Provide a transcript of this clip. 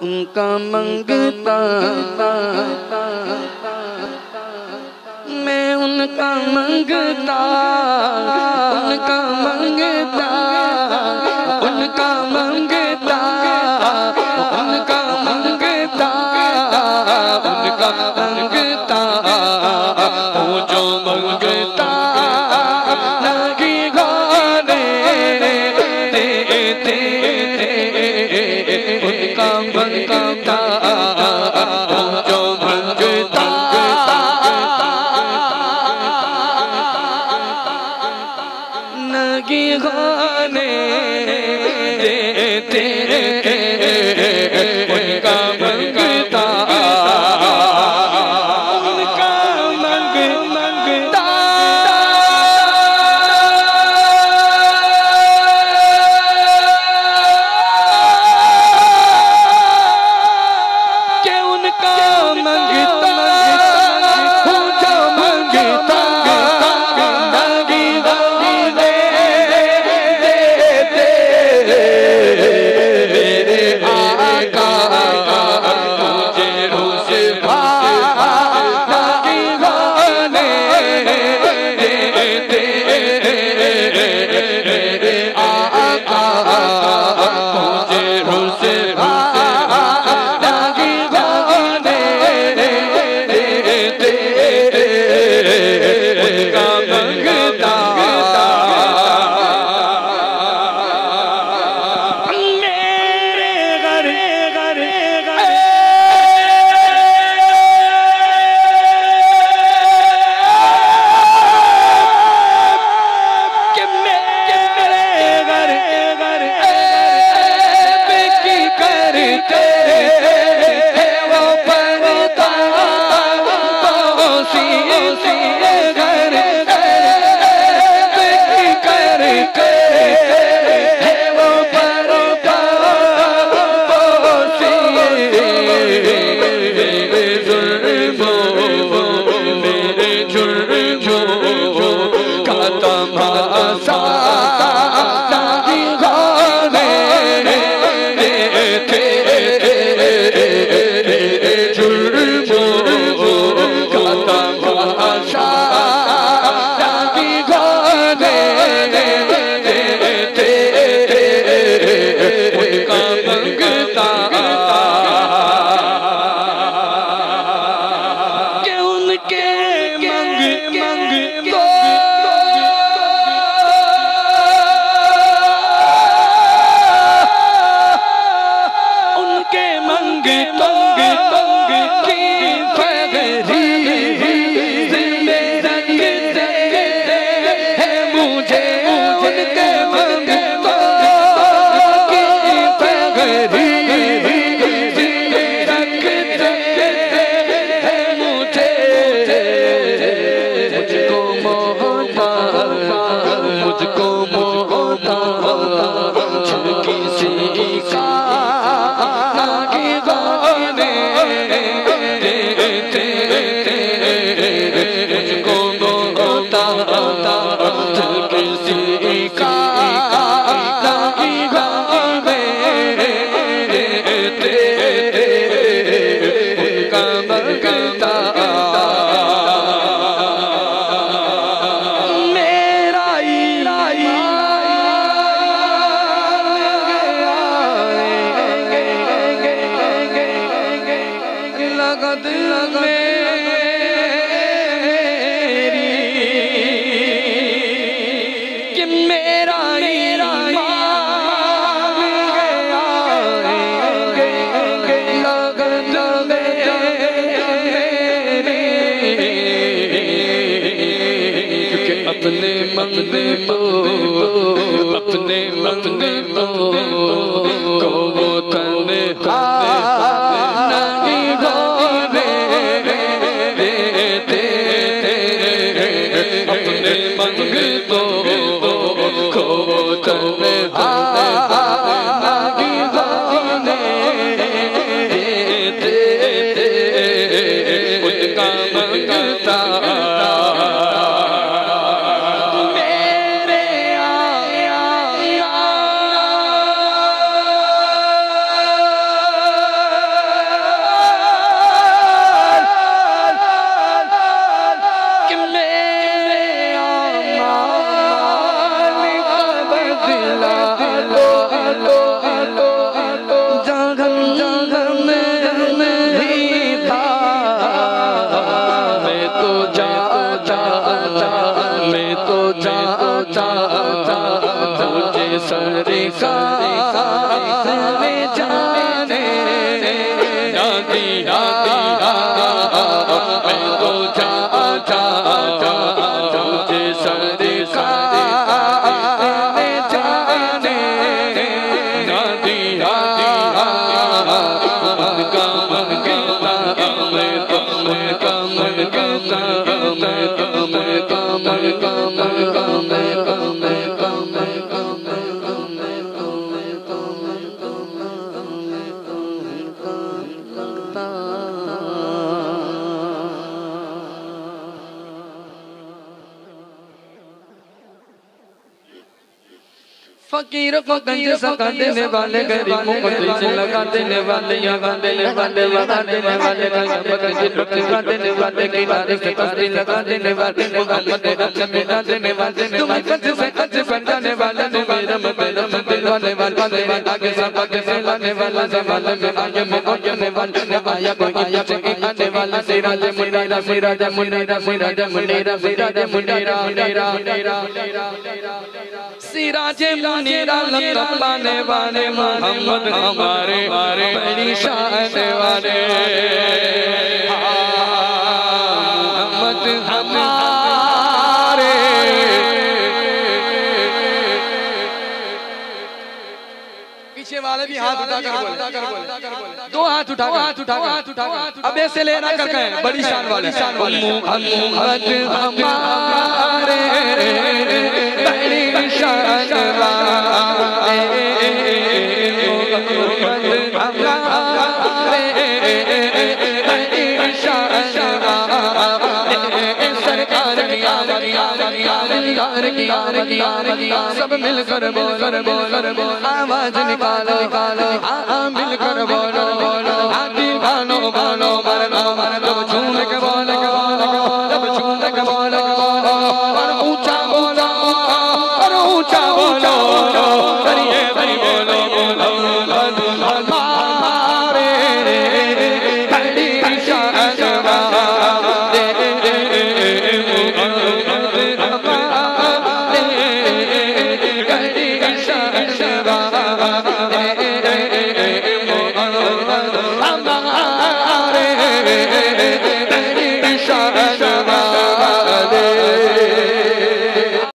उनका मंगता, मैं उनका मंगता, उनका मंगता, उनका मंगता, उनका मंगता, उनका मंगता, वो जो मंगता लगी गाने देते, उनका मंगता, वो जो मंगता लगी गाने देते, उनका मंगता, उनका मंगता, के उनका मंगता, वो जो मंगता लगी गाने देते, मेरे आका मुझे रुसवा लगी गाने देते, मेरे आका मुझे रुसवा लगी गाने देते, उनका मंगता, मेरे घर कि मेरे घर की करते वो पर्दा सी घर की करते वो पर्दा सी, मेरे जुर्मों का तमाशा लगी गाने देते, जुर्मों का तमाशा लगी गाने देते, उनका मंगता, के उनके मंगतो, उनके मंगतो की फगरी जिंदे रखते हैं मुझे, उनके मंगतो की फगरी जिंदे रखते हैं मुझे, मुझको मोहता किसी का लगी गाने देते, मुझको मोहता किसी का लगी गाने देते, उनका मंगता, मेरा लगत मेरी कि मेरा लगत मेरी, क्योंकि अपने मंगतो को वो तन्हा नहीं गाने देते, अपने मंगतो को वो तन्हा नहीं गाने देते, उनका मंगता, मेरे आया फकीरों को गंज सका देने वाले, गरीबों को दिल से लगा देने वाले, यहाँ देने वाले, लगा देने वाले, लगा देने वाले, किनारे से कस्ती लगा देने वाले, मोहम्मद रंग में ना देने वाले, तुम्हें कच से कच बनाने वाले, तुम्हें रम दिलवाने वाले, आगे सब आगे से लाने वाला, ज़माने में आगे मुकने वाला, आया कोई आने वाला, सिराज मुनीरा, सिराज मुनीरा, सिराज मुनीरा, सिराज मुनीरा, सिराज मुनीरा, लक़ब पाने वाले मोहम्मद हमारे बड़ी शान वाले, मोहम्मद हमारे। पीछे वाले भी हाथ उठाकर बोले, दो हाथ उठाकर, अब ऐसे लेना करके बड़ी शान वाले, मोहम्मद हमारे बड़ी शान वाले, मोहम्मद हमारे बड़ी शान वाले, सरकार की सब मिलकर बोल, आवाज निकालो, मिलकर बोलो।